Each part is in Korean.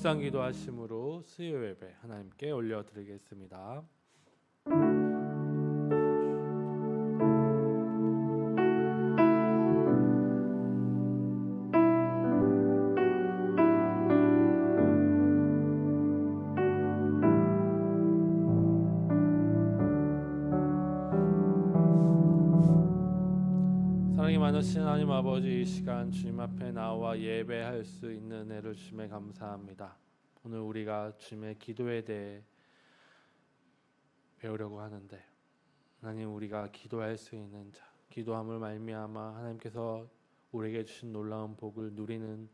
묵상 기도하심으로 수요 예배 하나님께 올려드리겠습니다. 사랑이 많으신 하나님 아버지, 이 시간 주님 앞에 나와 예배할 수 있는 은혜를 주심에 감사합니다. 오늘 우리가 주님의 기도에 대해 배우려고 하는데, 하나님, 우리가 기도할 수 있는 자, 기도함을 말미암아 하나님께서 우리에게 주신 놀라운 복을 누리는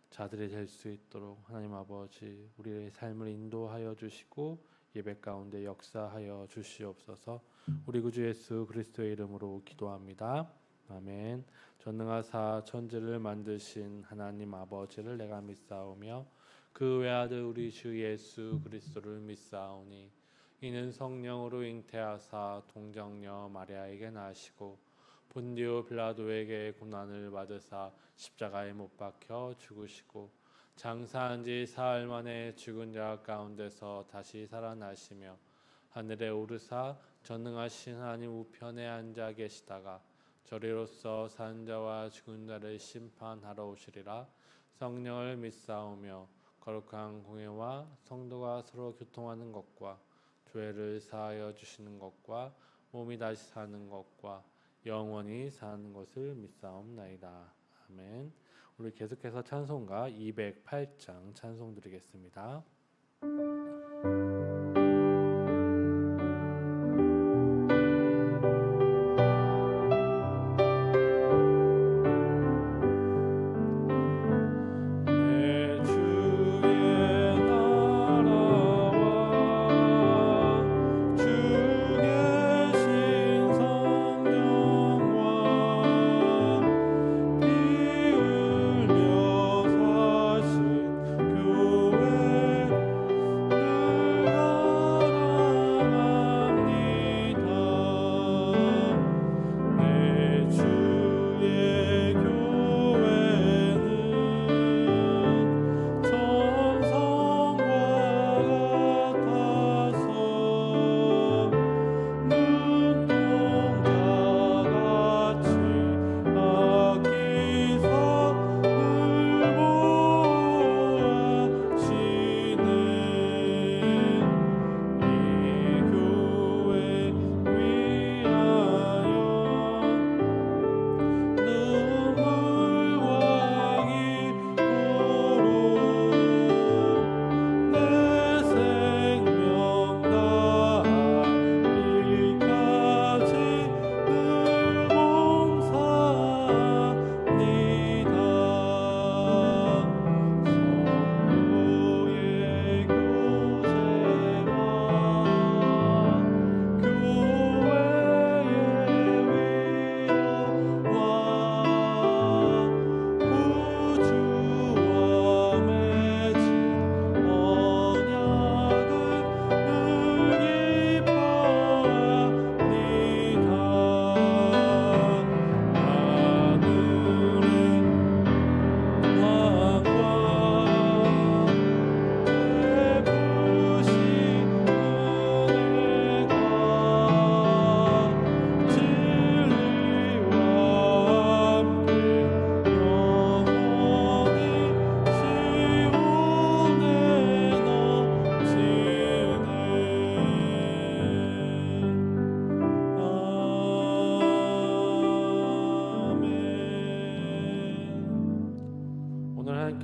자들이 될 수 있도록 하나님 아버지, 우리의 삶을 인도하여 주시고 예배 가운데 역사하여 주시옵소서. 우리 구주 예수 그리스도의 이름으로 기도합니다. 아멘. 전능하사 천지를 만드신 하나님 아버지를 내가 믿사오며 그 외아들 우리 주 예수 그리스도를 믿사오니 이는 성령으로 잉태하사 동정녀 마리아에게 나시고 본디오 빌라도에게 고난을 받으사 십자가에 못 박혀 죽으시고 장사한 지 사흘 만에 죽은 자 가운데서 다시 살아나시며 하늘에 오르사 전능하신 하나님 우편에 앉아 계시다가 저리로서 산 자와 죽은 자를 심판하러 오시리라. 성령을 믿사오며 거룩한 공회와 성도가 서로 교통하는 것과 죄를 사하여 주시는 것과 몸이 다시 사는 것과 영원히 사는 것을 믿사옵나이다. 아멘. 우리 계속해서 찬송가 208장 찬송 드리겠습니다. 교회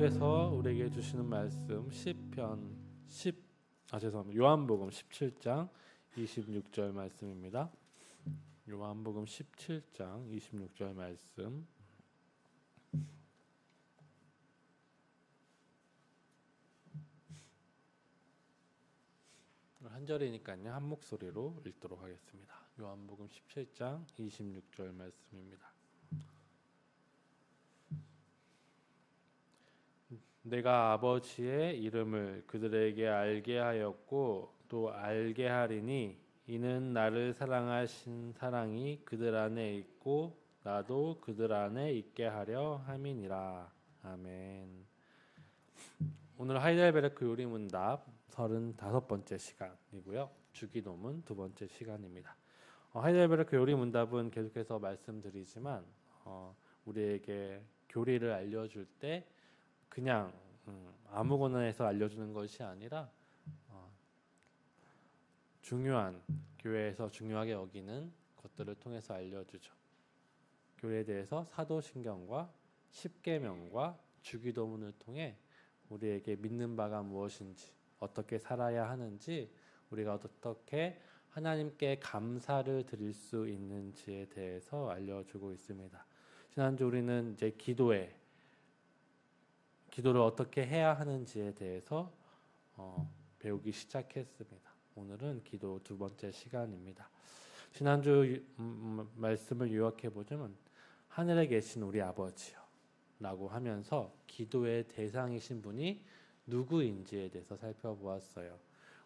주님께서 우리에게 주시는 말씀 요한복음 17장 26절 말씀입니다. 요한복음 17장 26절 말씀. 한 절이니까요. 한 목소리로 읽도록 하겠습니다. 요한복음 17장 26절 말씀입니다. 내가 아버지의 이름을 그들에게 알게 하였고 또 알게 하리니 이는 나를 사랑하신 사랑이 그들 안에 있고 나도 그들 안에 있게 하려 함이니라. 아멘. 오늘 하이델베르크 요리문답 35번째 시간이고요. 주기도문 2번째 시간입니다. 하이델베르크 요리문답은 계속해서 말씀드리지만 우리에게 교리를 알려줄 때 그냥 아무거나 해서 알려주는 것이 아니라 중요한, 교회에서 중요하게 여기는 것들을 통해서 알려주죠. 교회에 대해서 사도신경과 십계명과 주기도문을 통해 우리에게 믿는 바가 무엇인지, 어떻게 살아야 하는지, 우리가 어떻게 하나님께 감사를 드릴 수 있는지에 대해서 알려주고 있습니다. 지난주 우리는 이제 기도를 어떻게 해야 하는지에 대해서 배우기 시작했습니다. 오늘은 기도 2번째 시간입니다. 지난주 말씀을 요약해 보자면 하늘에 계신 우리 아버지요 라고 하면서 기도의 대상이신 분이 누구인지에 대해서 살펴보았어요.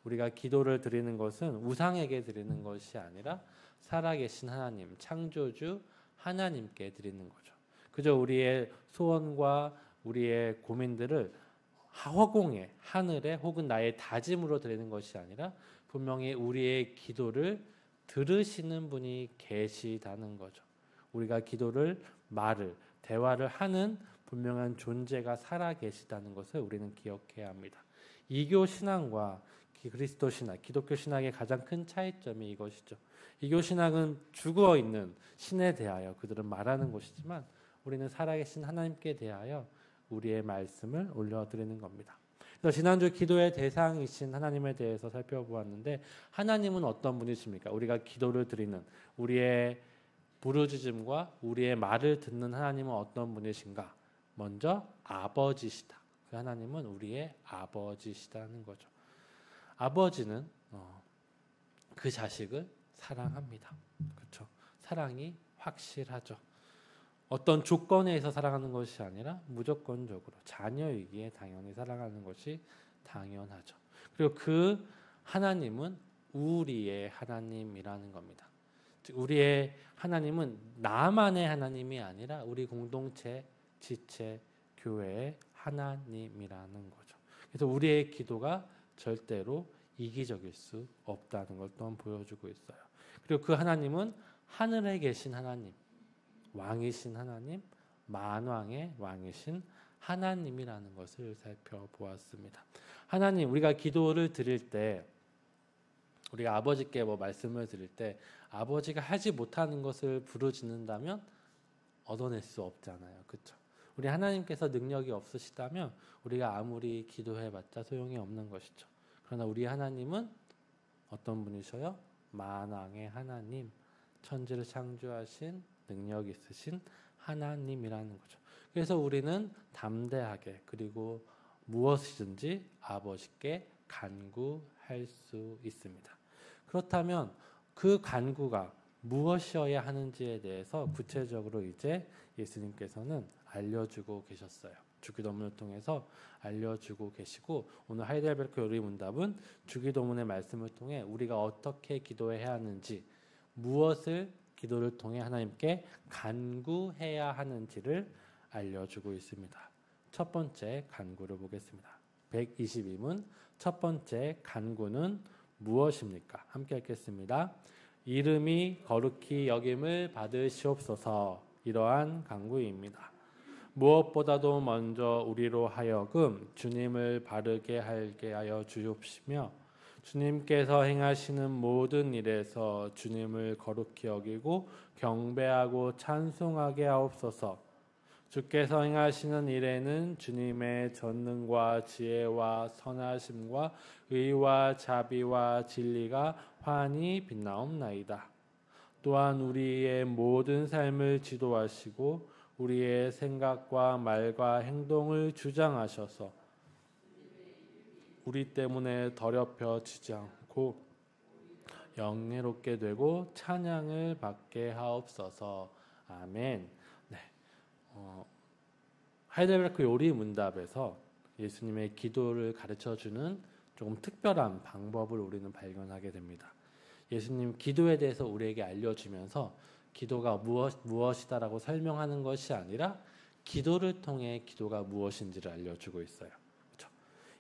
우리가 기도를 드리는 것은 우상에게 드리는 것이 아니라 살아계신 하나님, 창조주 하나님께 드리는 거죠. 그저 우리의 소원과 우리의 고민들을 허공에, 하늘에 혹은 나의 다짐으로 드리는 것이 아니라 분명히 우리의 기도를 들으시는 분이 계시다는 거죠. 우리가 기도를 대화를 하는 분명한 존재가 살아 계시다는 것을 우리는 기억해야 합니다. 이교 신앙과 그리스도 신학, 기독교 신학의 가장 큰 차이점이 이것이죠. 이교 신학은 죽어 있는 신에 대하여 그들은 말하는 것이지만 우리는 살아계신 하나님께 대하여 우리의 말씀을 올려드리는 겁니다. 그래서 지난주 기도의 대상이신 하나님에 대해서 살펴보았는데 하나님은 어떤 분이십니까? 우리가 기도를 드리는 우리의 부르짖음과 우리의 말을 듣는 하나님은 어떤 분이신가? 먼저 아버지시다. 그 하나님은 우리의 아버지시다는 거죠. 아버지는 그 자식을 사랑합니다. 그렇죠? 사랑이 확실하죠. 어떤 조건에서 사랑하는 것이 아니라 무조건적으로 자녀이기에 당연히 사랑하는 것이 당연하죠. 그리고 그 하나님은 우리의 하나님이라는 겁니다. 우리의 하나님은 나만의 하나님이 아니라 우리 공동체, 지체, 교회의 하나님이라는 거죠. 그래서 우리의 기도가 절대로 이기적일 수 없다는 걸 또한 보여주고 있어요. 그리고 그 하나님은 하늘에 계신 하나님, 왕이신 하나님, 만왕의 왕이신 하나님이라는 것을 살펴보았습니다. 하나님, 우리가 기도를 드릴 때, 우리가 아버지께 말씀을 드릴 때 아버지가 하지 못하는 것을 부르짖는다면 얻어낼 수 없잖아요. 그렇죠? 우리 하나님께서 능력이 없으시다면 우리가 아무리 기도해봤자 소용이 없는 것이죠. 그러나 우리 하나님은 어떤 분이셔요? 만왕의 하나님, 천지를 창조하신 능력 있으신 하나님이라는 거죠. 그래서 우리는 담대하게 그리고 무엇이든지 아버지께 간구할 수 있습니다. 그렇다면 그 간구가 무엇이어야 하는지에 대해서 구체적으로 이제 예수님께서는 알려주고 계셨어요. 주기도문을 통해서 알려주고 계시고 오늘 하이델베르크 요리문답은 주기도문의 말씀을 통해 우리가 어떻게 기도해야 하는지, 무엇을 기도를 통해 하나님께 간구해야 하는지를 알려주고 있습니다. 첫 번째 간구를 보겠습니다. 122문 첫 번째 간구는 무엇입니까? 함께 읽겠습니다. 이름이 거룩히 여김을 받으시옵소서. 이러한 간구입니다. 무엇보다도 먼저 우리로 하여금 주님을 바르게 하게 하여 주옵시며 주님께서 행하시는 모든 일에서 주님을 거룩히 여기고 경배하고 찬송하게 하옵소서. 주께서 행하시는 일에는 주님의 전능과 지혜와 선하심과 의와 자비와 진리가 환히 빛나옵나이다. 또한 우리의 모든 삶을 지도하시고 우리의 생각과 말과 행동을 주장하셔서 우리 때문에 더럽혀지지 않고 영예롭게 되고 찬양을 받게 하옵소서. 아멘. 네. 하이델베르크 요리 문답에서 예수님의 기도를 가르쳐주는 조금 특별한 방법을 우리는 발견하게 됩니다. 예수님 기도에 대해서 우리에게 알려주면서 기도가 무엇이다라고 설명하는 것이 아니라 기도를 통해 기도가 무엇인지를 알려주고 있어요. 그렇죠?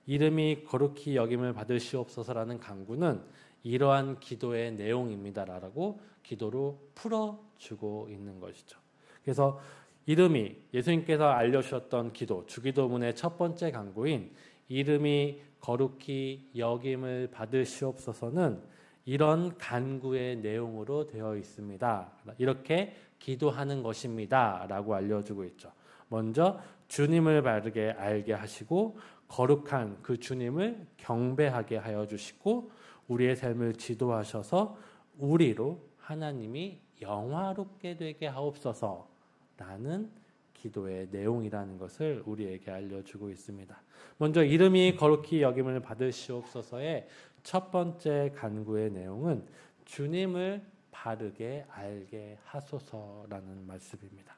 이름이 거룩히 여김을 받으시옵소서라는 간구는 이러한 기도의 내용입니다라고 기도로 풀어주고 있는 것이죠. 그래서 이름이 예수님께서 알려주셨던 기도, 주기도문의 첫 번째 간구인 이름이 거룩히 여김을 받으시옵소서는 이런 간구의 내용으로 되어 있습니다. 이렇게 기도하는 것입니다. 라고 알려주고 있죠. 먼저 주님을 바르게 알게 하시고 거룩한 그 주님을 경배하게 하여 주시고 우리의 삶을 지도하셔서 우리로 하나님이 영화롭게 되게 하옵소서라는 기도의 내용이라는 것을 우리에게 알려주고 있습니다. 먼저 이름이 거룩히 여김을 받으시옵소서의 첫 번째 간구의 내용은 주님을 바르게 알게 하소서라는 말씀입니다.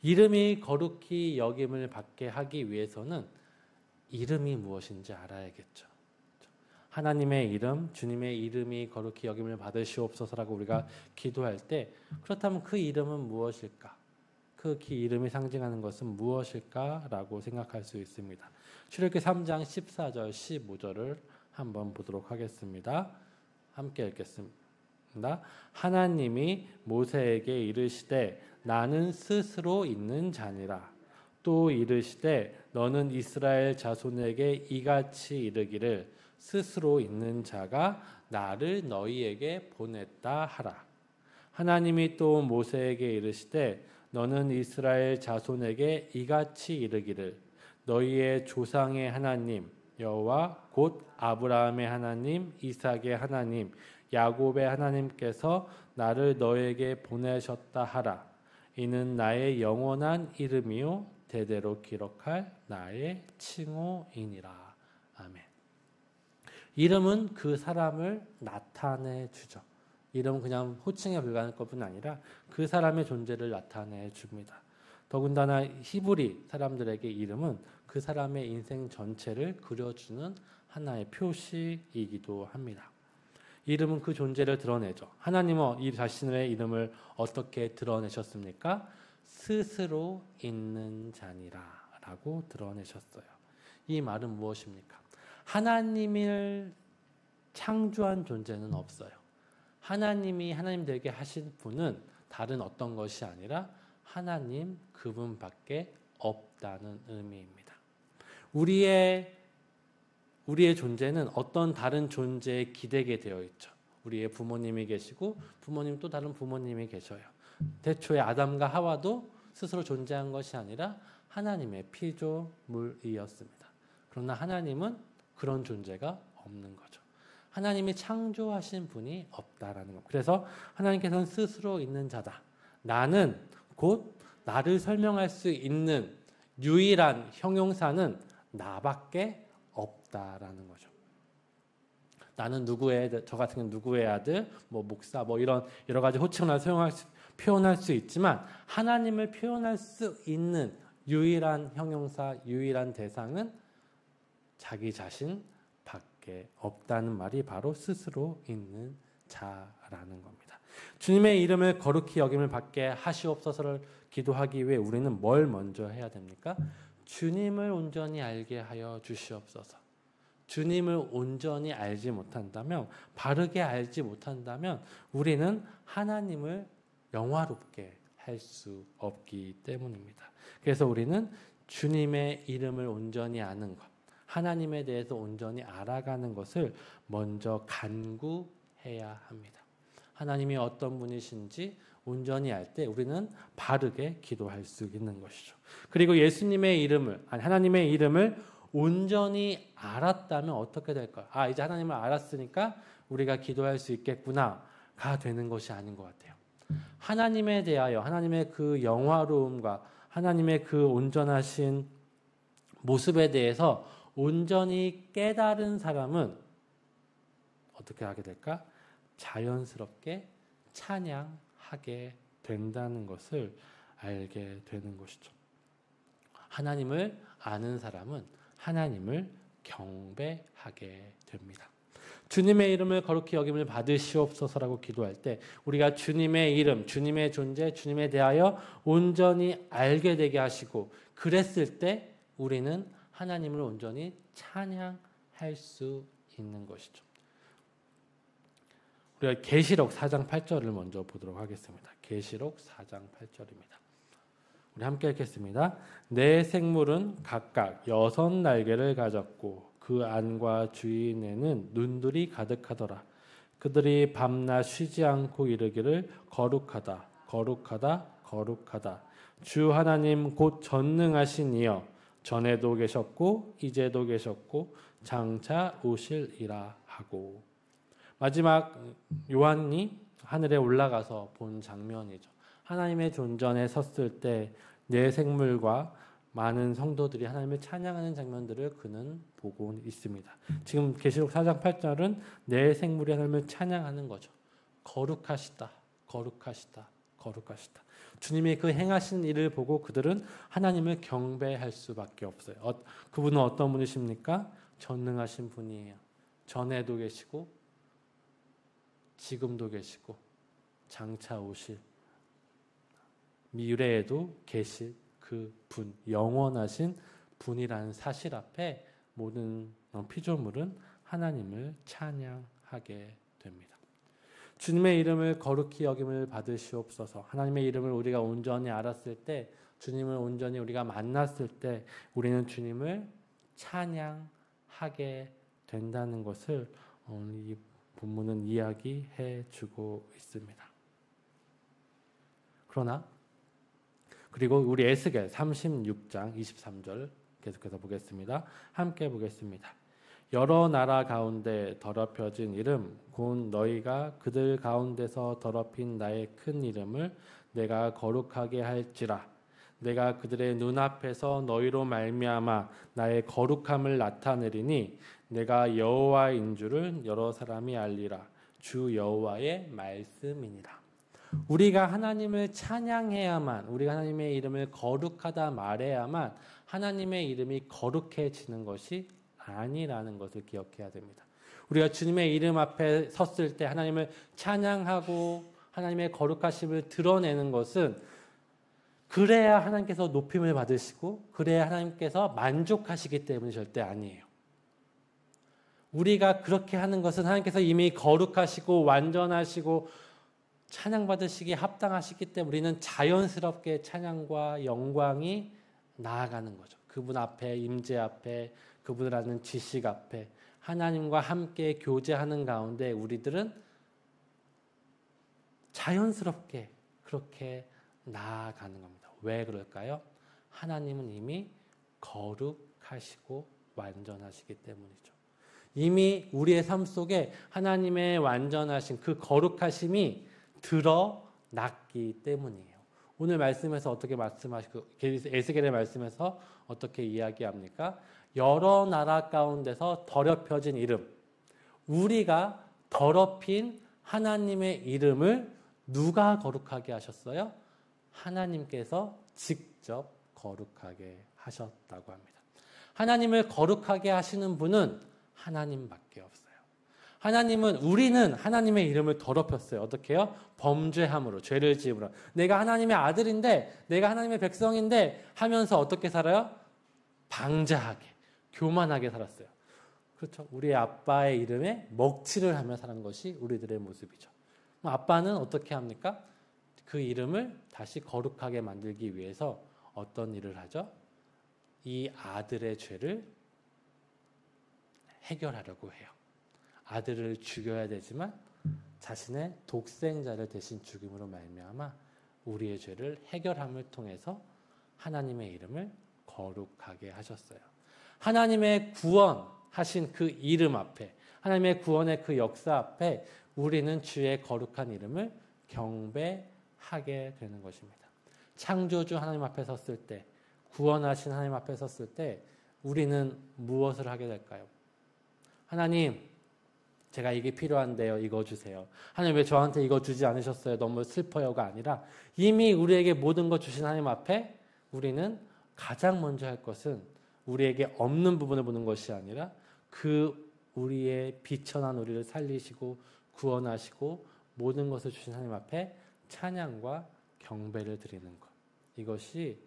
이름이 거룩히 여김을 받게 하기 위해서는 이름이 무엇인지 알아야겠죠. 하나님의 이름, 주님의 이름이 거룩히 여김을 받으시옵소서라고 우리가 기도할 때 그렇다면 그 이름은 무엇일까? 그 이름이 상징하는 것은 무엇일까라고 생각할 수 있습니다. 출애굽기 3장 14절 15절을 한번 보도록 하겠습니다. 함께 읽겠습니다. 하나님이 모세에게 이르시되 나는 스스로 있는 자니라. 또 이르시되 너는 이스라엘 자손에게 이같이 이르기를 스스로 있는 자가 나를 너희에게 보냈다 하라. 하나님이 또 모세에게 이르시되 너는 이스라엘 자손에게 이같이 이르기를 너희의 조상의 하나님 여호와 곧 아브라함의 하나님 이삭의 하나님 야곱의 하나님께서 나를 너에게 보내셨다 하라. 이는 나의 영원한 이름이요 대대로 기록할 나의 칭호이니라. 아멘. 이름은 그 사람을 나타내 주죠. 이름은 그냥 호칭에 불과할 것뿐 아니라 그 사람의 존재를 나타내 줍니다. 더군다나 히브리 사람들에게 이름은 그 사람의 인생 전체를 그려주는 하나의 표시이기도 합니다. 이름은 그 존재를 드러내죠. 하나님은 이 자신의 이름을 어떻게 드러내셨습니까? 스스로 있는 자니라 라고 드러내셨어요. 이 말은 무엇입니까? 하나님을 창조한 존재는 없어요. 하나님이 하나님 되게 하신 분은 다른 어떤 것이 아니라 하나님 그분밖에 없다는 의미입니다. 우리의 존재는 어떤 다른 존재에 기대게 되어 있죠. 우리의 부모님이 계시고 부모님 또 다른 부모님이 계셔요. 태초에 아담과 하와도 스스로 존재한 것이 아니라 하나님의 피조물이었습니다. 그러나 하나님은 그런 존재가 없는 거죠. 하나님이 창조하신 분이 없다라는 것. 그래서 하나님께서는 스스로 있는 자다. 나는 곧 나를 설명할 수 있는 유일한 형용사는 나밖에 없다라는 거죠. 나는 저 같은 경우는 누구의 아들, 목사, 이런 여러 가지 호칭을 표현할 수 있지만 하나님을 표현할 수 있는 유일한 형용사, 유일한 대상은 자기 자신 밖에 없다는 말이 바로 스스로 있는 자라는 겁니다. 주님의 이름을 거룩히 여김을 받게 하시옵소서를 기도하기 위해 우리는 뭘 먼저 해야 됩니까? 주님을 온전히 알게 하여 주시옵소서. 주님을 온전히 알지 못한다면, 바르게 알지 못한다면 우리는 하나님을 영화롭게 할 수 없기 때문입니다. 그래서 우리는 주님의 이름을 온전히 아는 것, 하나님에 대해서 온전히 알아가는 것을 먼저 간구해야 합니다. 하나님이 어떤 분이신지 온전히 알 때 우리는 바르게 기도할 수 있는 것이죠. 그리고 예수님의 이름을, 아니 하나님의 이름을 온전히 알았다면 어떻게 될까요? 아, 이제 하나님을 알았으니까 우리가 기도할 수 있겠구나가 되는 것이 아닌 것 같아요. 하나님에 대하여 하나님의 그 영화로움과 하나님의 그 온전하신 모습에 대해서 온전히 깨달은 사람은 어떻게 하게 될까? 자연스럽게 찬양하게 된다는 것을 알게 되는 것이죠. 하나님을 아는 사람은 하나님을 경배하게 됩니다. 주님의 이름을 거룩히 여김을 받으시옵소서라고 기도할 때 우리가 주님의 이름, 주님의 존재, 주님에 대하여 온전히 알게 되게 하시고 그랬을 때 우리는 하나님을 온전히 찬양할 수 있는 것이죠. 우리가 계시록 4장 8절을 먼저 보도록 하겠습니다. 계시록 4장 8절입니다. 우리 함께 읽겠습니다. 네 생물은 각각 6 날개를 가졌고 그 안과 주인에는 눈들이 가득하더라. 그들이 밤낮 쉬지 않고 이르기를 거룩하다, 거룩하다, 거룩하다. 주 하나님 곧 전능하신 이여 전에도 계셨고 이제도 계셨고 장차 오실이라 하고. 마지막 요한이 하늘에 올라가서 본 장면이죠. 하나님의 존전에 섰을 때 네 생물과 많은 성도들이 하나님을 찬양하는 장면들을 그는 보고 있습니다. 지금 계시록 4장 8절은 네 생물이 하나님을 찬양하는 거죠. 거룩하시다, 거룩하시다, 거룩하시다. 주님의 그 행하신 일을 보고 그들은 하나님을 경배할 수밖에 없어요. 그분은 어떤 분이십니까? 전능하신 분이에요. 전에도 계시고 지금도 계시고 장차 오실 미래에도 계실 그 분, 영원하신 분이라는 사실 앞에 모든 피조물은 하나님을 찬양하게 됩니다. 주님의 이름을 거룩히 여김을 받으시옵소서. 하나님의 이름을 우리가 온전히 알았을 때, 주님을 온전히 우리가 만났을 때 우리는 주님을 찬양하게 된다는 것을 이 본문은 이야기해 주고 있습니다. 그리고 우리 에스겔 36장 23절 계속해서 보겠습니다. 함께 보겠습니다. 여러 나라 가운데 더럽혀진 이름 곧 너희가 그들 가운데서 더럽힌 나의 큰 이름을 내가 거룩하게 할지라. 내가 그들의 눈앞에서 너희로 말미암아 나의 거룩함을 나타내리니 내가 여호와인 줄을 여러 사람이 알리라. 주 여호와의 말씀이니라. 우리가 하나님을 찬양해야만, 우리가 하나님의 이름을 거룩하다 말해야만 하나님의 이름이 거룩해지는 것이 아니라는 것을 기억해야 됩니다. 우리가 주님의 이름 앞에 섰을 때 하나님을 찬양하고 하나님의 거룩하심을 드러내는 것은 그래야 하나님께서 높임을 받으시고 그래야 하나님께서 만족하시기 때문에 절대 아니에요. 우리가 그렇게 하는 것은 하나님께서 이미 거룩하시고 완전하시고 찬양받으시기에 합당하시기 때문에 우리는 자연스럽게 찬양과 영광이 나아가는 거죠. 그분 앞에, 임재 앞에, 그분을 아는 지식 앞에 하나님과 함께 교제하는 가운데 우리들은 자연스럽게 그렇게 나아가는 겁니다. 왜 그럴까요? 하나님은 이미 거룩하시고 완전하시기 때문이죠. 이미 우리의 삶 속에 하나님의 완전하신 그 거룩하심이 드러났기 때문이에요. 오늘 말씀에서 어떻게 말씀하시고 에스겔의 말씀에서 어떻게 이야기합니까? 여러 나라 가운데서 더럽혀진 이름, 우리가 더럽힌 하나님의 이름을 누가 거룩하게 하셨어요? 하나님께서 직접 거룩하게 하셨다고 합니다. 하나님을 거룩하게 하시는 분은 하나님밖에 없어요. 우리는 하나님의 이름을 더럽혔어요. 어떻게 해요? 범죄함으로, 죄를 지음으로. 내가 하나님의 아들인데, 내가 하나님의 백성인데 하면서 어떻게 살아요? 방자하게, 교만하게 살았어요. 그렇죠. 우리 아빠의 이름에 먹칠을 하며 사는 것이 우리들의 모습이죠. 아빠는 어떻게 합니까? 그 이름을 다시 거룩하게 만들기 위해서 어떤 일을 하죠? 이 아들의 죄를 해결하려고 해요. 아들을 죽여야 되지만 자신의 독생자를 대신 죽임으로 말미암아 우리의 죄를 해결함을 통해서 하나님의 이름을 거룩하게 하셨어요. 하나님의 구원하신 그 이름 앞에, 하나님의 구원의 그 역사 앞에 우리는 주의 거룩한 이름을 경배하게 되는 것입니다. 창조주 하나님 앞에 섰을 때, 구원하신 하나님 앞에 섰을 때 우리는 무엇을 하게 될까요? 하나님, 제가 이게 필요한데요. 이거 주세요. 하나님 왜 저한테 이거 주지 않으셨어요? 너무 슬퍼요가 아니라 이미 우리에게 모든 것 주신 하나님 앞에 우리는 가장 먼저 할 것은 우리에게 없는 부분을 보는 것이 아니라 그 우리의 비천한 우리를 살리시고 구원하시고 모든 것을 주신 하나님 앞에 찬양과 경배를 드리는 것. 이것이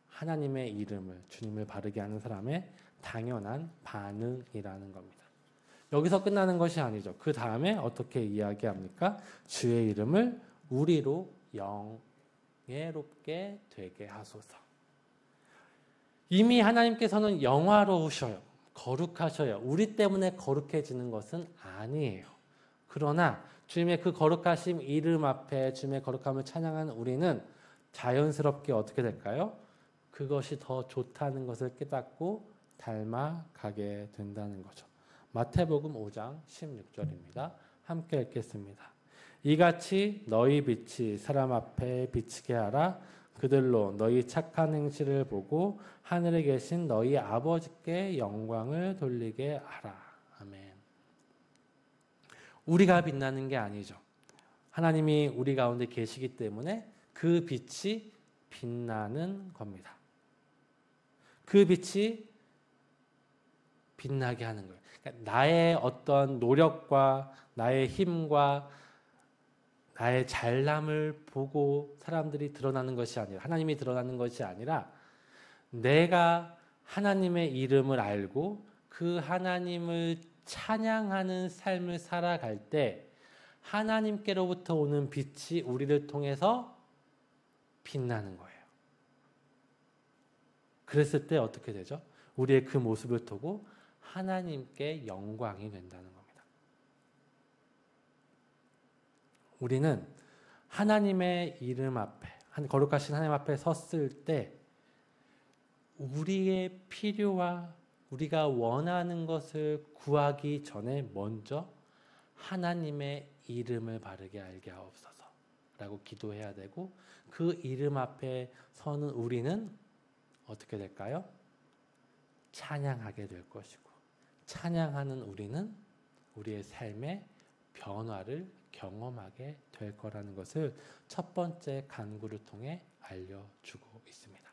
하나님의 이름을, 주님을 바르게 하는 사람의 당연한 반응이라는 겁니다. 여기서 끝나는 것이 아니죠. 그 다음에 어떻게 이야기합니까? 주의 이름을 우리로 영예롭게 되게 하소서. 이미 하나님께서는 영화로우셔요. 거룩하셔요. 우리 때문에 거룩해지는 것은 아니에요. 그러나 주님의 그 거룩하심 이름 앞에 주님의 거룩함을 찬양하는 우리는 자연스럽게 어떻게 될까요? 그것이 더 좋다는 것을 깨닫고 닮아가게 된다는 거죠. 마태복음 5장 16절입니다. 함께 읽겠습니다. 이같이 너희 빛이 사람 앞에 비치게 하라. 그들로 너희 착한 행실을 보고 하늘에 계신 너희 아버지께 영광을 돌리게 하라. 아멘. 우리가 빛나는 게 아니죠. 하나님이 우리 가운데 계시기 때문에 그 빛이 빛나는 겁니다. 그 빛이 빛나게 하는 거예요. 그러니까 나의 어떤 노력과 나의 힘과 나의 잘남을 보고 사람들이 드러나는 것이 아니라, 하나님이 드러나는 것이 아니라 내가 하나님의 이름을 알고 그 하나님을 찬양하는 삶을 살아갈 때 하나님께로부터 오는 빛이 우리를 통해서 빛나는 거예요. 그랬을 때 어떻게 되죠? 우리의 그 모습을 보고 하나님께 영광이 된다는 겁니다. 우리는 하나님의 이름 앞에, 거룩하신 하나님 앞에 섰을 때 우리의 필요와 우리가 원하는 것을 구하기 전에 먼저 하나님의 이름을 바르게 알게 하옵소서 라고 기도해야 되고, 그 이름 앞에 서는 우리는 어떻게 될까요? 찬양하게 될 것이고, 찬양하는 우리는 우리의 삶의 변화를 경험하게 될 거라는 것을 첫 번째 간구를 통해 알려주고 있습니다.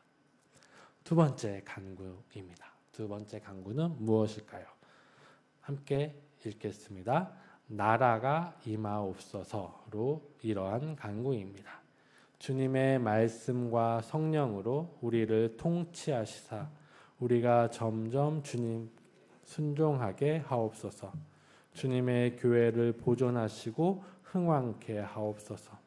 두 번째 간구입니다. 두 번째 간구는 무엇일까요? 함께 읽겠습니다. 나라가 임하옵소서로 이러한 간구입니다. 주님의 말씀과 성령으로 우리를 통치하시사 우리가 점점 주님 순종하게 하옵소서. 주님의 교회를 보존하시고 흥왕케 하옵소서.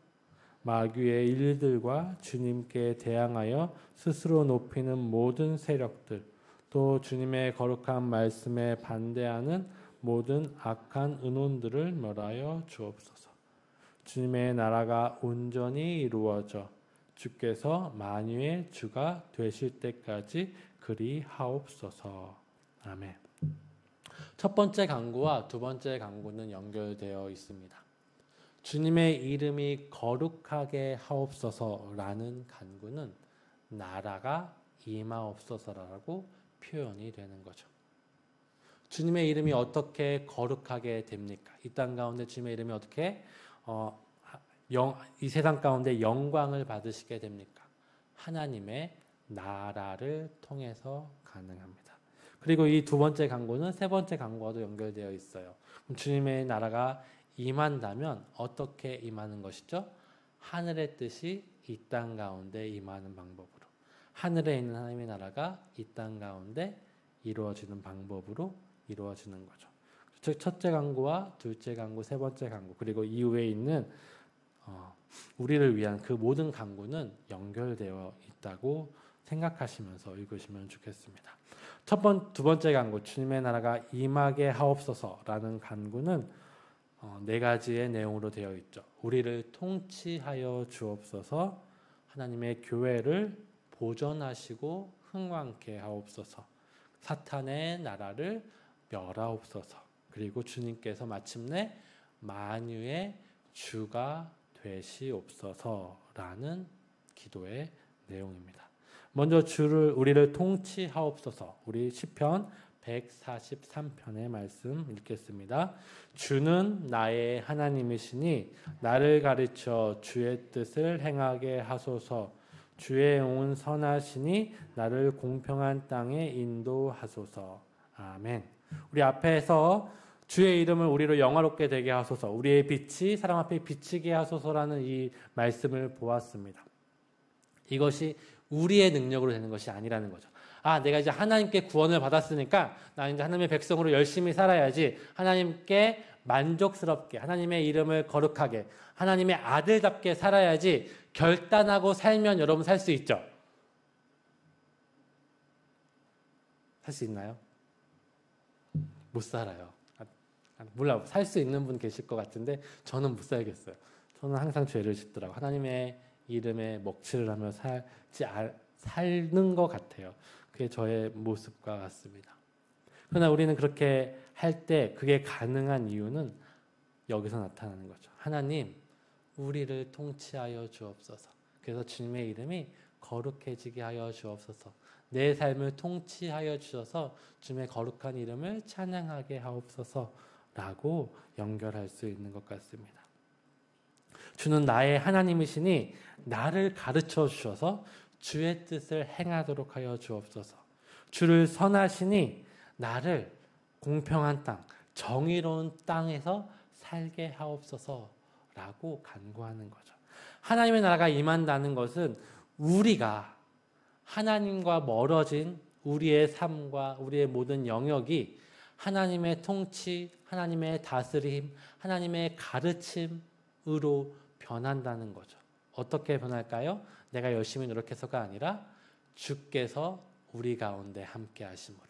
마귀의 일들과 주님께 대항하여 스스로 높이는 모든 세력들, 또 주님의 거룩한 말씀에 반대하는 모든 악한 의논들을 멸하여 주옵소서. 주님의 나라가 온전히 이루어져 주께서 만유의 주가 되실 때까지 그리 하옵소서. 아멘. 첫 번째 간구와 두 번째 간구는 연결되어 있습니다. 주님의 이름이 거룩하게 하옵소서라는 간구는 나라가 임하옵소서라고 표현이 되는 거죠. 주님의 이름이 어떻게 거룩하게 됩니까? 이 땅 가운데 주님의 이름이 어떻게 이 세상 가운데 영광을 받으시게 됩니까? 하나님의 나라를 통해서 가능합니다. 그리고 이 두 번째 간구는 세 번째 간구와도 연결되어 있어요. 그럼 주님의 나라가 임한다면 어떻게 임하는 것이죠? 하늘의 뜻이 이 땅 가운데 임하는 방법으로, 하늘에 있는 하나님의 나라가 이 땅 가운데 이루어지는 방법으로 이루어지는 거죠. 즉 첫째 간구와 둘째 간구, 세 번째 간구, 그리고 이후에 있는 우리를 위한 그 모든 간구는 연결되어 있다고 생각하시면서 읽으시면 좋겠습니다. 두 번째 간구, 주님의 나라가 임하게 하옵소서라는 간구는 네 가지의 내용으로 되어 있죠. 우리를 통치하여 주옵소서, 하나님의 교회를 보존하시고 흥왕케 하옵소서, 사탄의 나라를 멸하옵소서, 그리고 주님께서 마침내 만유의 주가 되시옵소서라는 기도의 내용입니다. 먼저 우리를 통치하옵소서. 우리 시편 143편의 말씀 읽겠습니다. 주는 나의 하나님이시니 나를 가르쳐 주의 뜻을 행하게 하소서. 주의 영은 선하시니 나를 공평한 땅에 인도하소서. 아멘. 우리 앞에서 주의 이름을 우리로 영화롭게 되게 하소서, 우리의 빛이 사람 앞에 비치게 하소서라는 이 말씀을 보았습니다. 이것이 우리의 능력으로 되는 것이 아니라는 거죠. 내가 이제 하나님께 구원을 받았으니까 나 이제 하나님의 백성으로 열심히 살아야지, 하나님께 만족스럽게, 하나님의 이름을 거룩하게, 하나님의 아들답게 살아야지 결단하고 살면 여러분 살 수 있죠? 살 수 있나요? 못 살아요. 몰라, 살 수 있는 분 계실 것 같은데 저는 못 살겠어요. 저는 항상 죄를 짓더라고요. 하나님의 이름에 먹칠을 하며 사는 것 같아요. 그게 저의 모습과 같습니다. 그러나 우리는 그렇게 할 때 그게 가능한 이유는 여기서 나타나는 거죠. 하나님, 우리를 통치하여 주옵소서. 그래서 주님의 이름이 거룩해지게 하여 주옵소서. 내 삶을 통치하여 주셔서 주님의 거룩한 이름을 찬양하게 하옵소서라고 연결할 수 있는 것 같습니다. 주는 나의 하나님이시니 나를 가르쳐 주셔서 주의 뜻을 행하도록 하여 주옵소서. 주를 선하시니 나를 공평한 땅, 정의로운 땅에서 살게 하옵소서라고 간구하는 거죠. 하나님의 나라가 임한다는 것은 우리가 하나님과 멀어진 우리의 삶과 우리의 모든 영역이 하나님의 통치, 하나님의 다스림, 하나님의 가르침으로 변한다는 거죠. 어떻게 변할까요? 내가 열심히 노력해서가 아니라 주께서 우리 가운데 함께 하심으로,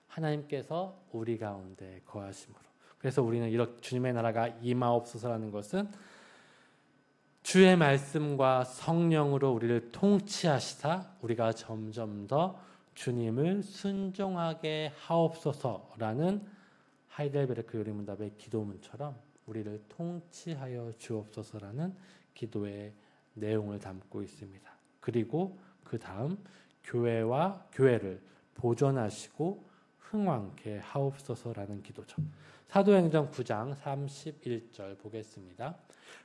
하나님께서 우리 가운데 거하심으로. 그래서 우리는 이렇게 주님의 나라가 임하옵소서라는 것은 주의 말씀과 성령으로 우리를 통치하시사 우리가 점점 더 주님을 순종하게 하옵소서라는 하이델베르크 요리문답의 기도문처럼 우리를 통치하여 주옵소서라는 기도의 내용을 담고 있습니다. 그리고 그 다음 교회를 보존하시고 흥왕케 하옵소서라는 기도죠. 사도행전 9장 31절 보겠습니다.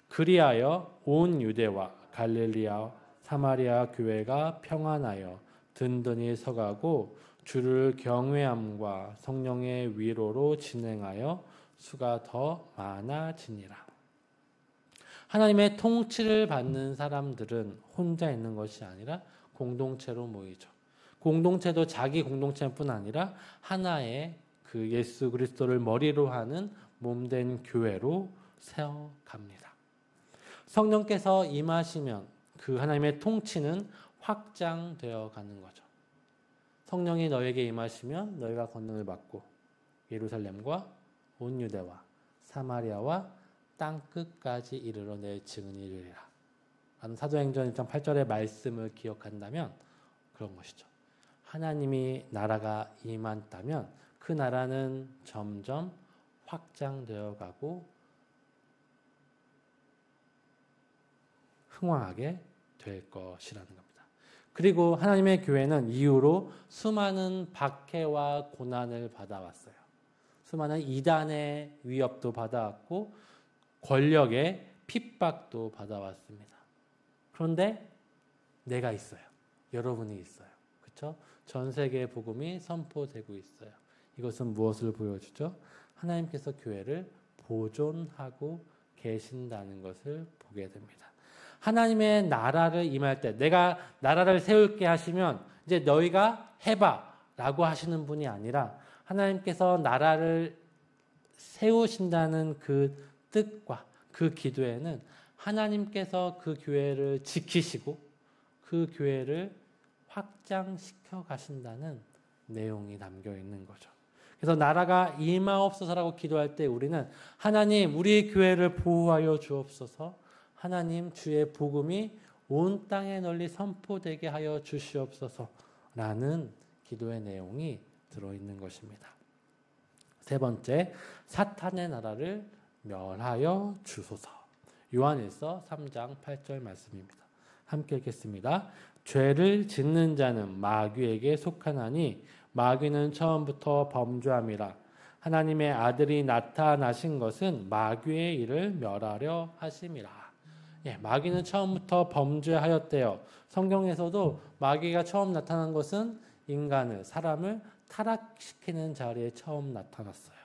그리하여 온 유대와 갈릴리아 사마리아 교회가 평안하여 든든히 서가고 주를 경외함과 성령의 위로로 진행하여 수가 더 많아지니라. 하나님의 통치를 받는 사람들은 혼자 있는 것이 아니라 공동체로 모이죠. 공동체도 자기 공동체뿐 아니라 하나의 그 예수 그리스도를 머리로 하는 몸된 교회로 세워갑니다. 성령께서 임하시면 그 하나님의 통치는 확장되어 가는 거죠. 성령이 너에게 임하시면 너희가 권능을 받고 예루살렘과 온 유대와 사마리아와 땅끝까지 이르러 내 증인이 되리라. 사도행전 1장 8절의 말씀을 기억한다면 그런 것이죠. 하나님이 나라가 임한다면 그 나라는 점점 확장되어 가고 흥왕하게 될 것이라는 겁니다. 그리고 하나님의 교회는 이후로 수많은 박해와 고난을 받아왔어요. 수많은 이단의 위협도 받아왔고 권력의 핍박도 받아왔습니다. 그런데 내가 있어요. 여러분이 있어요. 그렇죠? 전 세계의 복음이 선포되고 있어요. 이것은 무엇을 보여주죠? 하나님께서 교회를 보존하고 계신다는 것을 보게 됩니다. 하나님의 나라를 임할 때 내가 나라를 세울게 하시면 이제 너희가 해봐 라고 하시는 분이 아니라 하나님께서 나라를 세우신다는 그 뜻과 그 기도에는 하나님께서 그 교회를 지키시고 그 교회를 확장시켜 가신다는 내용이 담겨 있는 거죠. 그래서 나라가 임하옵소서라고 기도할 때 우리는 하나님 우리 교회를 보호하여 주옵소서, 하나님 주의 복음이 온 땅에 널리 선포되게 하여 주시옵소서라는 기도의 내용이 들어있는 것입니다. 세 번째, 사탄의 나라를 멸하여 주소서. 요한일서 3장 8절 말씀입니다. 함께 읽겠습니다. 죄를 짓는 자는 마귀에게 속하나니 마귀는 처음부터 범죄함이라. 하나님의 아들이 나타나신 것은 마귀의 일을 멸하려 하심이라. 마귀는 처음부터 범죄하였대요. 성경에서도 마귀가 처음 나타난 것은 인간을, 사람을 타락시키는 자리에 처음 나타났어요.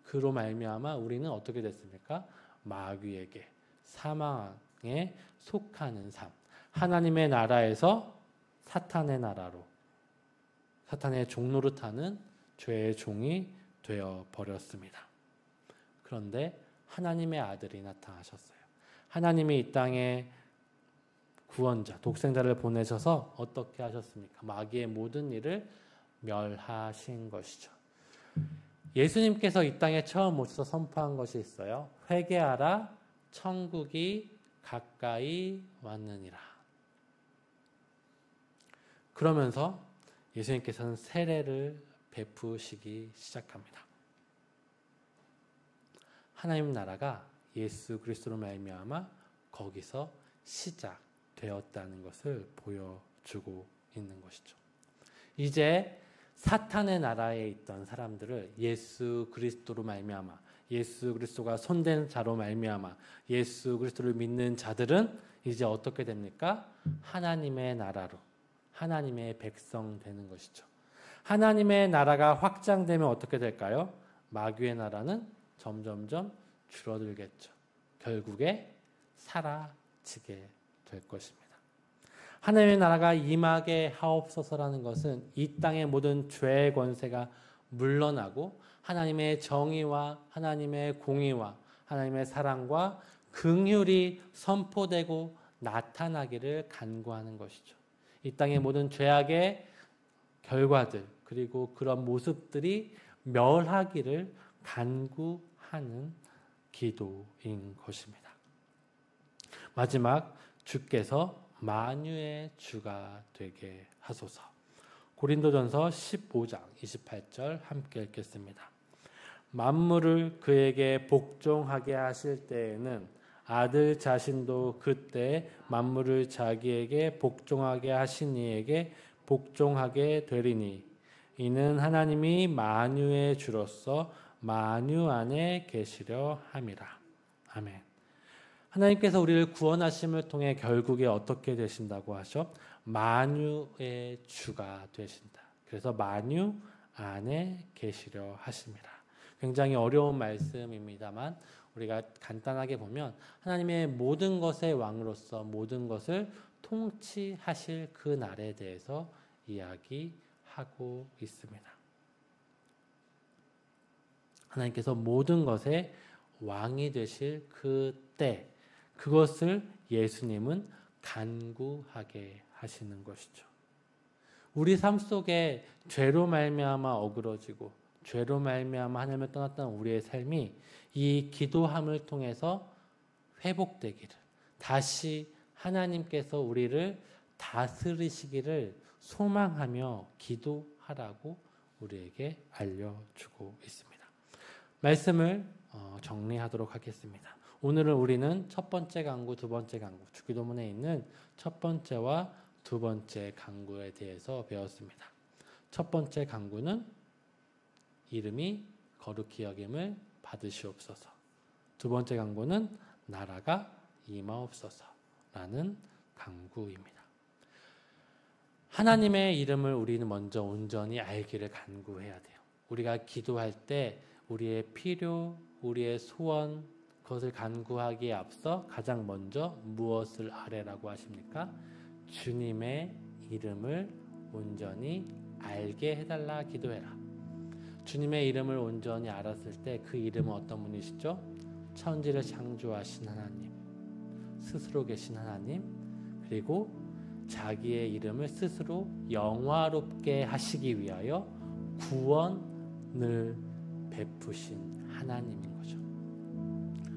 그로 말미암아 우리는 어떻게 됐습니까? 마귀에게, 사망에 속하는 삶, 하나님의 나라에서 사탄의 나라로, 사탄의 종노릇하는 죄의 종이 되어버렸습니다. 그런데 하나님의 아들이 나타나셨어요. 하나님이 이 땅에 구원자, 독생자를 보내셔서 어떻게 하셨습니까? 마귀의 모든 일을 멸하신 것이죠. 예수님께서 이 땅에 처음 오셔서 선포한 것이 있어요. 회개하라, 천국이 가까이 왔느니라. 그러면서 예수님께서는 세례를 베푸시기 시작합니다. 하나님 나라가 예수 그리스도로 말미암아 거기서 시작되었다는 것을 보여주고 있는 것이죠. 이제 사탄의 나라에 있던 사람들을 예수 그리스도로 말미암아, 예수 그리스도가 손댄 자로 말미암아 예수 그리스도를 믿는 자들은 이제 어떻게 됩니까? 하나님의 나라로, 하나님의 백성 되는 것이죠. 하나님의 나라가 확장되면 어떻게 될까요? 마귀의 나라는 점점점 줄어들겠죠. 결국에 사라지게 될 것입니다. 하나님의 나라가 임하게 하옵소서라는 것은 이 땅의 모든 죄의 권세가 물러나고 하나님의 정의와 하나님의 공의와 하나님의 사랑과 긍휼이 선포되고 나타나기를 간구하는 것이죠. 이 땅의 모든 죄악의 결과들 그리고 그런 모습들이 멸하기를 간구하는 기도인 것입니다. 마지막, 주께서 만유의 주가 되게 하소서. 고린도전서 15장 28절 함께 읽겠습니다. 만물을 그에게 복종하게 하실 때에는 아들 자신도 그때 만물을 자기에게 복종하게 하신 이에게 복종하게 되리니 이는 하나님이 만유의 주로서 만유 안에 계시려 함이라. 아멘. 하나님께서 우리를 구원하심을 통해 결국에 어떻게 되신다고 하셔? 만유의 주가 되신다. 그래서 만유 안에 계시려 하심이라. 굉장히 어려운 말씀입니다만 우리가 간단하게 보면 하나님의 모든 것의 왕으로서 모든 것을 통치하실 그 날에 대해서 이야기하고 있습니다. 하나님께서 모든 것의 왕이 되실 그때, 그것을 예수님은 간구하게 하시는 것이죠. 우리 삶 속에 죄로 말미암아 어그러지고 죄로 말미암아 하나님을 떠났던 우리의 삶이 이 기도함을 통해서 회복되기를, 다시 하나님께서 우리를 다스리시기를 소망하며 기도하라고 우리에게 알려주고 있습니다. 말씀을 정리하도록 하겠습니다. 오늘은 우리는 첫 번째 강구, 두 번째 강구, 주기도문에 있는 첫 번째와 두 번째 강구에 대해서 배웠습니다. 첫 번째 강구는 이름이 거룩히 여김을 받으시옵소서. 두 번째 강구는 나라가 임하옵소서라는 강구입니다. 하나님의 이름을 우리는 먼저 온전히 알기를 간구해야 돼요. 우리가 기도할 때 우리의 필요, 우리의 소원, 그것을 간구하기에 앞서 가장 먼저 무엇을 아뢰라고 하십니까? 주님의 이름을 온전히 알게 해달라 기도해라. 주님의 이름을 온전히 알았을 때 그 이름은 어떤 분이시죠? 천지를 창조하신 하나님, 스스로 계신 하나님, 그리고 자기의 이름을 스스로 영화롭게 하시기 위하여 구원을 베푸신 하나님인 거죠.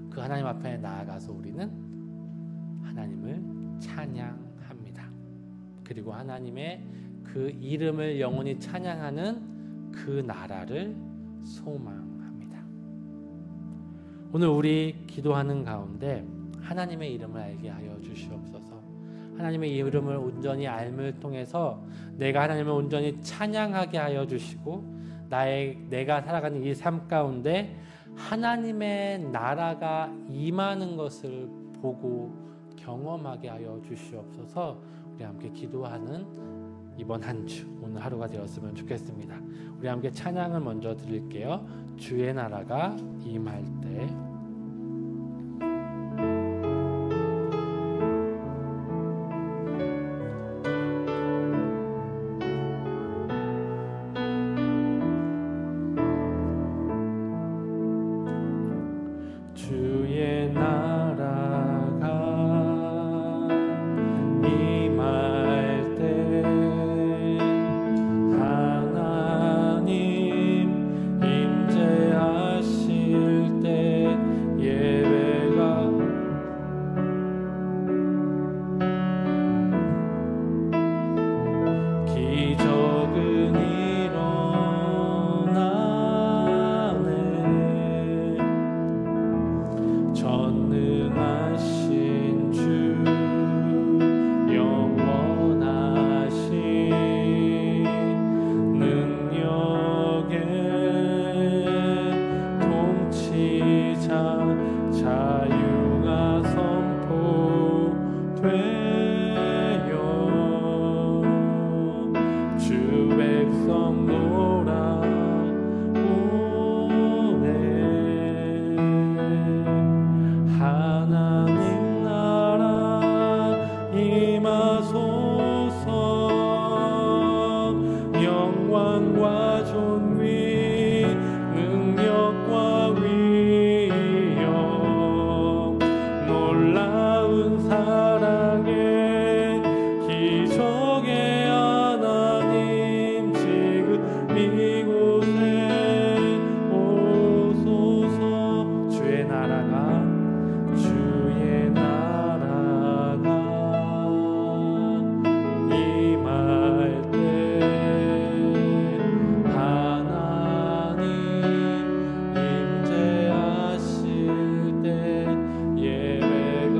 그 하나님 앞에 나아가서 우리는 하나님을 찬양합니다. 그리고 하나님의 그 이름을 영원히 찬양하는 그 나라를 소망합니다. 오늘 우리 기도하는 가운데 하나님의 이름을 알게 하여 주시옵소서. 하나님의 이름을 온전히 알을 통해서 내가 하나님을 온전히 찬양하게 하여 주시고 내가 살아가는 이 삶 가운데 하나님의 나라가 임하는 것을 보고 경험하게 하여 주시옵소서. 우리 함께 기도하는 이번 한 주 오늘 하루가 되었으면 좋겠습니다. 우리 함께 찬양을 먼저 드릴게요. 주의 나라가 임할 때. 주의 나라가 임할 때 하나님 임재하실 때 예배가 기적은 전능하신 주 영원하신 능력의 통치자 자유가 선포되어 주 백성 하나님 나라 임하소서. 영광과 존귀 능력과 위엄 놀라운 사랑의 기적의 하나님 지금 이곳에 오소서. 주의 나라가 임할 때 하나님 임재하실 때 예배가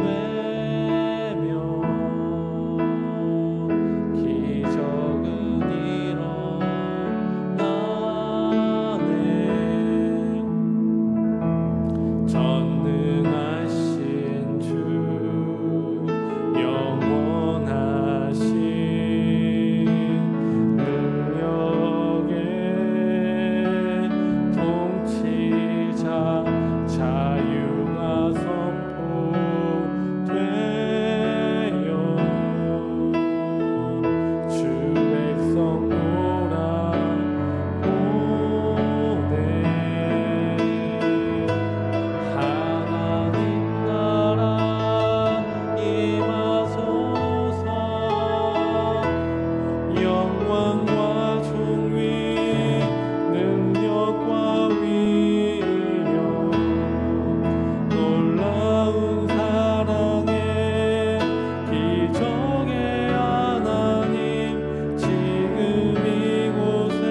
회복되며 기적은 일어나네. 전능하신 주 영원하신 능력의 통치자 자유가 선포되어 주 백성 돌아오네. 하나님 나라 임하소서. 영광과 존귀 능력과 위엄 놀라운 사랑의 기적의 하나님 지금 이곳에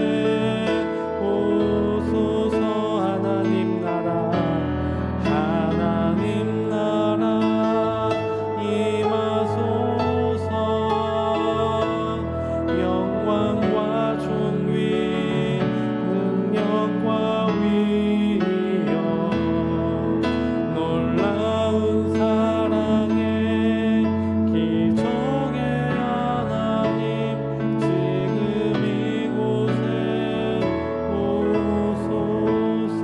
오소서. 하나님 나라 임하소서. 영광과 존귀 능력과 위엄 놀라운 사랑의 기적의 하나님 지금 이곳에 오소서.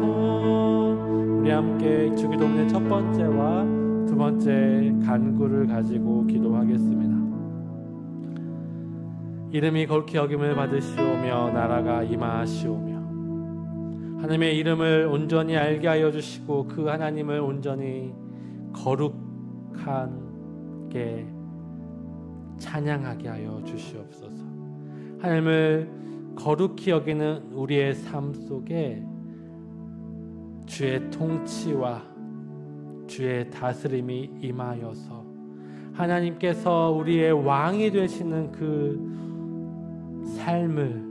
우리 함께 주기도문의 첫 번째와 두 번째 간구를 가지고 기도하겠습니다. 이름이 거룩히 여김을 받으시오며 나라가 임하시오며 하나님의 이름을 온전히 알게 하여 주시고 그 하나님을 온전히 거룩하게 찬양하게 하여 주시옵소서. 하나님을 거룩히 여기는 우리의 삶 속에 주의 통치와 주의 다스림이 임하여서 하나님께서 우리의 왕이 되시는 그 삶을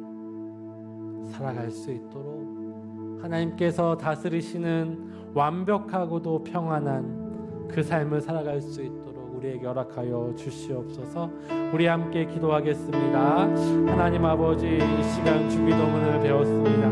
살아갈 수 있도록 하나님께서 다스리시는 완벽하고도 평안한 그 삶을 살아갈 수 있도록 우리에게 허락하여 주시옵소서. 우리 함께 기도하겠습니다. 하나님 아버지, 이 시간 주기도문을 배웠습니다.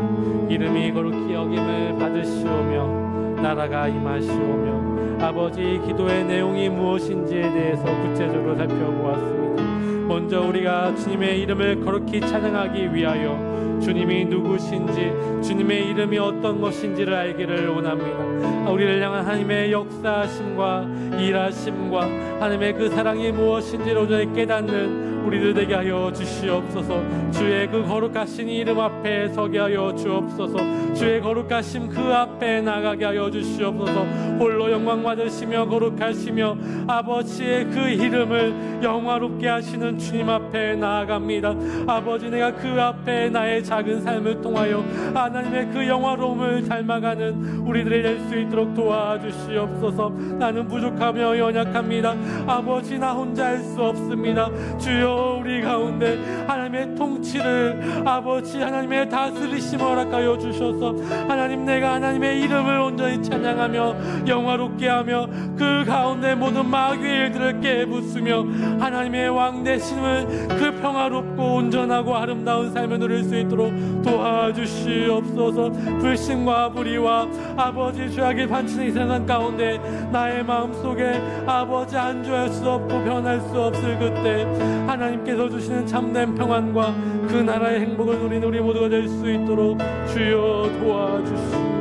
이름이 거룩히 여김을 받으시오며 나라가 임하시오며 아버지, 기도의 내용이 무엇인지에 대해서 구체적으로 살펴보았습니다. 먼저 우리가 주님의 이름을 거룩히 찬양하기 위하여 주님이 누구신지, 주님의 이름이 어떤 것인지를 알기를 원합니다. 우리를 향한 하나님의 역사하심과 일하심과 하나님의 그 사랑이 무엇인지를 온전히 깨닫는 우리들 되게 하여 주시옵소서. 주의 그 거룩하신 이름 앞에 서게 하여 주옵소서. 주의 거룩하심 그 앞에 나가게 하여 주시옵소서. 홀로 영광 받으시며 거룩하시며 아버지의 그 이름을 영화롭게 하시는 주님 앞에 나아갑니다. 아버지, 내가 그 앞에 나의 작은 삶을 통하여 하나님의 그 영화로움을 닮아가는 우리들이 될 수 있도록 도와주시옵소서. 나는 부족하며 연약합니다. 아버지, 나 혼자 할 수 없습니다. 주여, 우리 가운데 하나님의 통치를, 아버지 하나님의 다스리심을 허락하여 주셔서 하나님, 내가 하나님의 이름을 온전히 찬양하며 영화롭게 하며 그 가운데 모든 마귀의 일들을 깨부수며 하나님의 왕 되심을 그 평화롭고 온전하고 아름다운 삶을 누릴 수 있도록 도와주시옵소서. 불신과 불의와 아버지 죄악의 반치는 이 세상 가운데 나의 마음속에 아버지 안주할 수 없고 변할 수 없을 그때 하나님께서 주시는 참된 평안과 그 나라의 행복을 누리는 우리 모두가 될 수 있도록 주여 도와주시옵소서.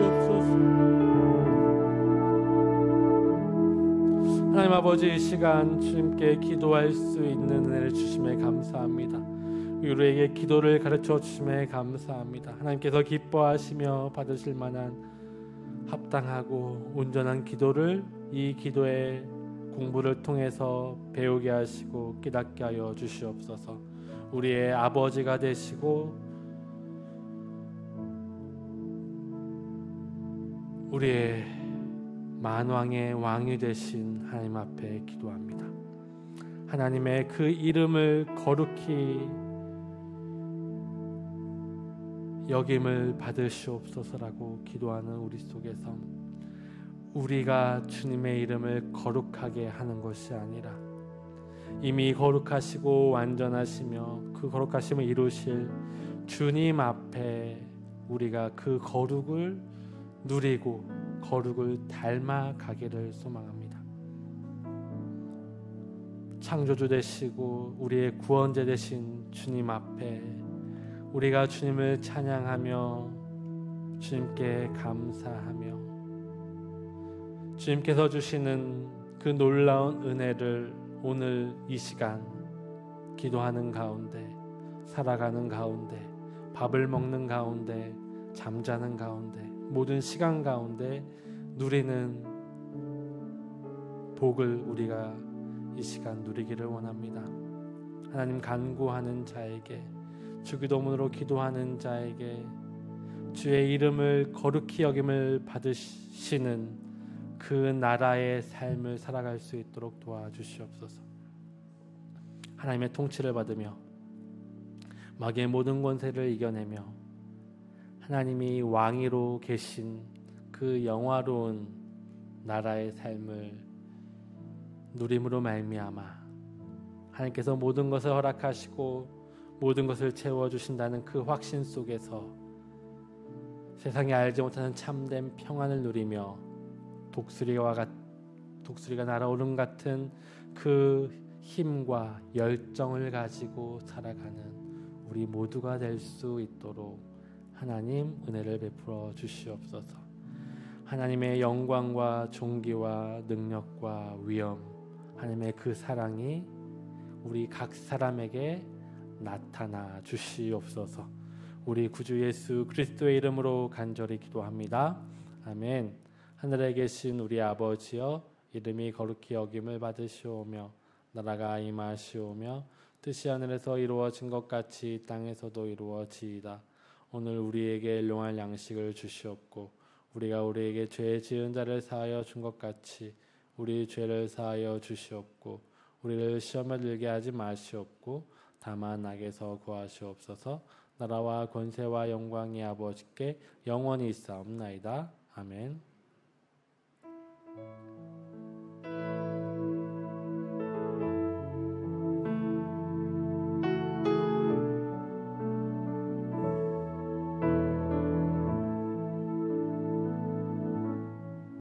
하나님 아버지, 이 시간 주님께 기도할 수 있는 은혜를 주심에 감사합니다. 우리에게 기도를 가르쳐 주심에 감사합니다. 하나님께서 기뻐하시며 받으실 만한 합당하고 온전한 기도를 이 기도의 공부를 통해서 배우게 하시고 깨닫게 하여 주시옵소서. 우리의 아버지가 되시고 우리의 만왕의 왕이 되신 하나님 앞에 기도합니다. 하나님의 그 이름을 거룩히 여김을 받으시옵소서라고 기도하는 우리 속에서 우리가 주님의 이름을 거룩하게 하는 것이 아니라 이미 거룩하시고 완전하시며 그 거룩하심을 이루실 주님 앞에 우리가 그 거룩을 누리고 거룩을 닮아가기를 소망합니다. 창조주 되시고 우리의 구원자 되신 주님 앞에 우리가 주님을 찬양하며 주님께 감사하며 주님께서 주시는 그 놀라운 은혜를 오늘 이 시간 기도하는 가운데, 살아가는 가운데, 밥을 먹는 가운데, 잠자는 가운데, 모든 시간 가운데 누리는 복을 우리가 이 시간 누리기를 원합니다. 하나님, 간구하는 자에게, 주기도문으로 기도하는 자에게 주의 이름을 거룩히 여김을 받으시는 그 나라의 삶을 살아갈 수 있도록 도와주시옵소서. 하나님의 통치를 받으며 마귀의 모든 권세를 이겨내며 하나님이 왕위로 계신 그 영화로운 나라의 삶을 누림으로 말미암아 하나님께서 모든 것을 허락하시고 모든 것을 채워주신다는 그 확신 속에서 세상이 알지 못하는 참된 평안을 누리며 독수리가 날아오른 같은 그 힘과 열정을 가지고 살아가는 우리 모두가 될 수 있도록 하나님 은혜를 베풀어 주시옵소서. 하나님의 영광과 존귀와 능력과 위엄, 하나님의 그 사랑이 우리 각 사람에게 나타나 주시옵소서. 우리 구주 예수 그리스도의 이름으로 간절히 기도합니다. 아멘. 하늘에 계신 우리 아버지여, 이름이 거룩히 여김을 받으시오며 나라가 임하시오며 뜻이 하늘에서 이루어진 것 같이 땅에서도 이루어지이다. 오늘 우리에게 일용할 양식을 주시옵고 우리가 우리에게 죄 지은 자를 사하여 준 것 같이 우리 죄를 사하여 주시옵고 우리를 시험에 들게 하지 마시옵고 다만 악에서 구하시옵소서. 나라와 권세와 영광이 아버지께 영원히 있사옵나이다. 아멘.